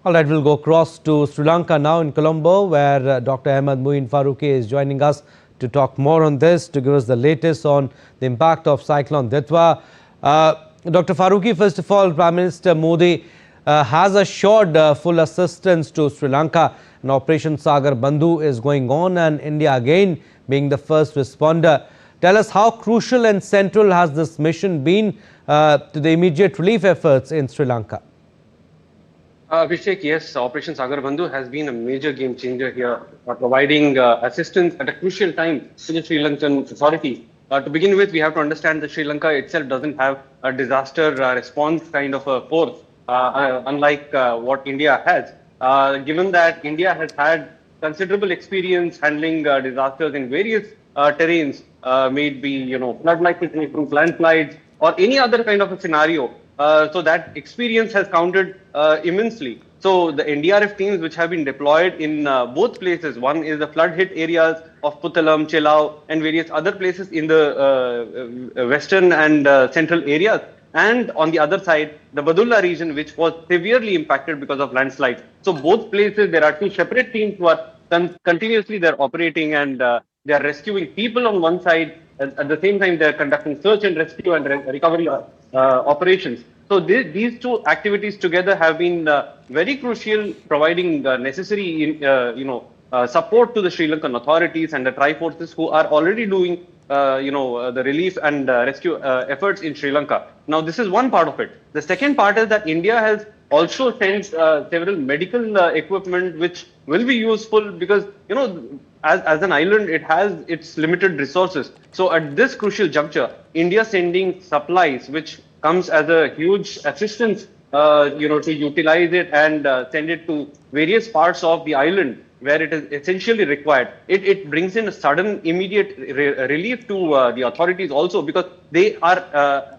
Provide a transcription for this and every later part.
All right, we'll go across to Sri Lanka now in Colombo, where Dr. Ahmed Muin Faruqi is joining us to talk more on this, to give us the latest on the impact of Cyclone Ditwah. Dr. Faruqi, first of all, Prime Minister Modi has assured full assistance to Sri Lanka. And Operation Sagar Bandhu is going on, and India again being the first responder. Tell us, how crucial and central has this mission been to the immediate relief efforts in Sri Lanka? Abhishek, yes, Operation Sagar Bandhu has been a major game changer here, providing assistance at a crucial time to the Sri Lankan authorities. To begin with, we have to understand that Sri Lanka itself doesn't have a disaster response kind of a force, unlike what India has. Given that India has had considerable experience handling disasters in various terrains, may it be flood like landslides or any other kind of a scenario. So that experience has counted immensely. So the NDRF teams which have been deployed in both places, one is the flood-hit areas of Puttalam, Chelau, and various other places in the western and central areas. And on the other side, the Badulla region, which was severely impacted because of landslides. So both places, there are two separate teams who are continuously they're operating, and they are rescuing people on one side. At the same time, they're conducting search and rescue and recovery operations. So these two activities together have been very crucial, providing necessary support to the Sri Lankan authorities and the tri-forces who are already doing the relief and rescue efforts in Sri Lanka. Now, this is one part of it. The second part is that India has also sent several medical equipment which will be useful because, as an island, it has its limited resources. So at this crucial juncture, India sending supplies, which comes as a huge assistance, to utilize it and send it to various parts of the island where it is essentially required. It brings in a sudden, immediate relief to the authorities also, because they are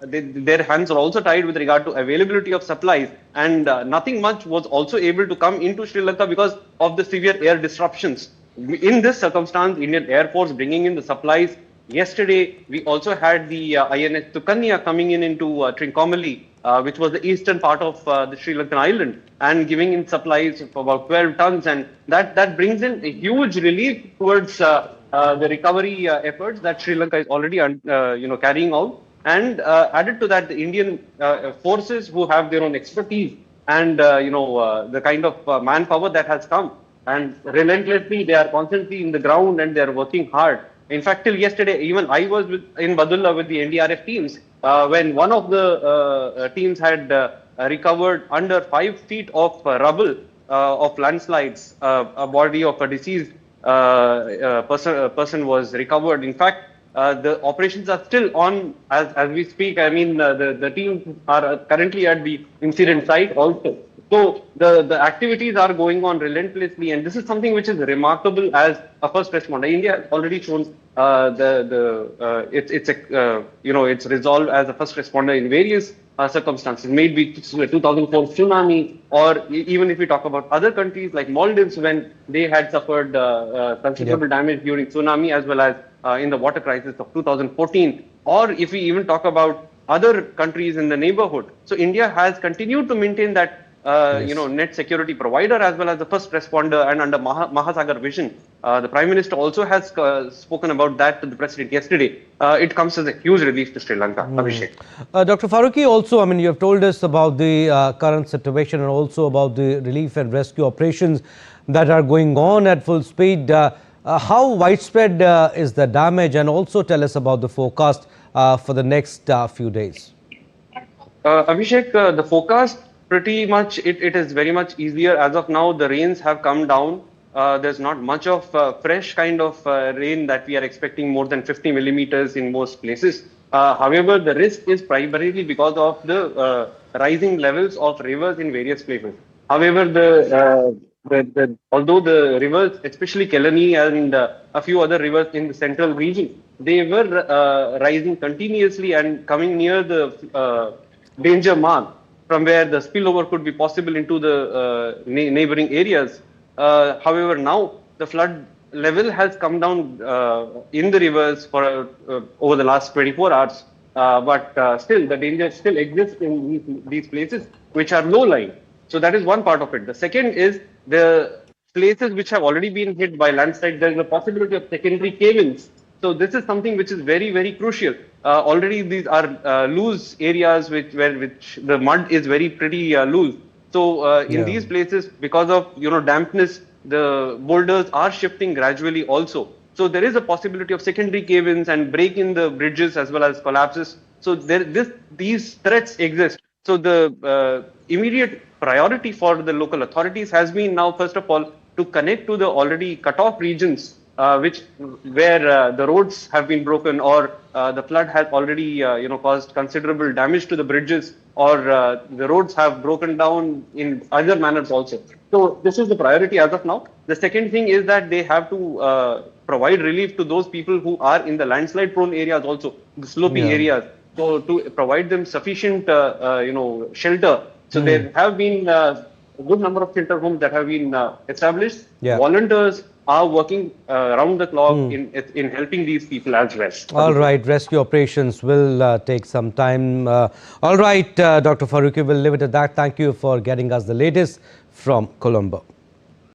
their hands are also tied with regard to availability of supplies, and nothing much was also able to come into Sri Lanka because of the severe air disruptions. In this circumstance, Indian Air Force bringing in the supplies. Yesterday, we also had the INS Tukanya coming into Trincomalee, which was the eastern part of the Sri Lankan island, and giving in supplies for about 12 tons. And that brings in a huge relief towards the recovery efforts that Sri Lanka is already carrying out. And added to that, the Indian forces who have their own expertise and the kind of manpower that has come. And relentlessly, they are constantly in the ground and they are working hard. In fact, till yesterday, even I was in Badulla with the NDRF teams when one of the teams had recovered under 5 feet of rubble of landslides. A body of a deceased person was recovered. In fact, the operations are still on as we speak. I mean, the teams are currently at the incident site also. So the activities are going on relentlessly, and this is something which is remarkable as a first responder. India has already shown its resolve as a first responder in various circumstances. Maybe 2004 tsunami, or even if we talk about other countries like Maldives, when they had suffered considerable damage during tsunami, as well as in the water crisis of 2014, or if we even talk about other countries in the neighborhood. So India has continued to maintain that net security provider as well as the first responder, and under Mahasagar vision. The Prime Minister also has spoken about that to the President yesterday. It comes as a huge relief to Sri Lanka. Abhishek. Dr. Faruqi, also, you have told us about the current situation and also about the relief and rescue operations that are going on at full speed. How widespread is the damage, and also tell us about the forecast for the next few days? Abhishek, the forecast, pretty much it is very much easier. As of now, the rains have come down. There's not much of fresh kind of rain that we are expecting, more than 50 millimeters in most places. However, the risk is primarily because of the rising levels of rivers in various places. However, although the rivers, especially Kelani and a few other rivers in the central region, they were rising continuously and coming near the danger mark, from where the spillover could be possible into the neighboring areas. However, now the flood level has come down in the rivers for over the last 24 hours. But still, the danger still exists in these places, which are low-lying. So that is one part of it. The second is the places which have already been hit by landslide. There is a possibility of secondary cave-ins. So this is something which is very, very crucial. Already these are loose areas which the mud is very pretty loose. So in these places, because of dampness, the boulders are shifting gradually also. So there is a possibility of secondary cave-ins and break in the bridges as well as collapses. So these threats exist. So the immediate priority for the local authorities has been now, first of all, to connect to the already cut off regions where the roads have been broken, or the flood has already caused considerable damage to the bridges, or the roads have broken down in other manners also. So this is the priority as of now. The second thing is that they have to provide relief to those people who are in the landslide prone areas also, the slopey areas. So to provide them sufficient shelter. So there have been a good number of shelter homes that have been established. Volunteers are working around the clock in helping these people as well. All right, rescue operations will take some time. All right, Dr. Farooqui, we'll leave it at that. Thank you for getting us the latest from Colombo.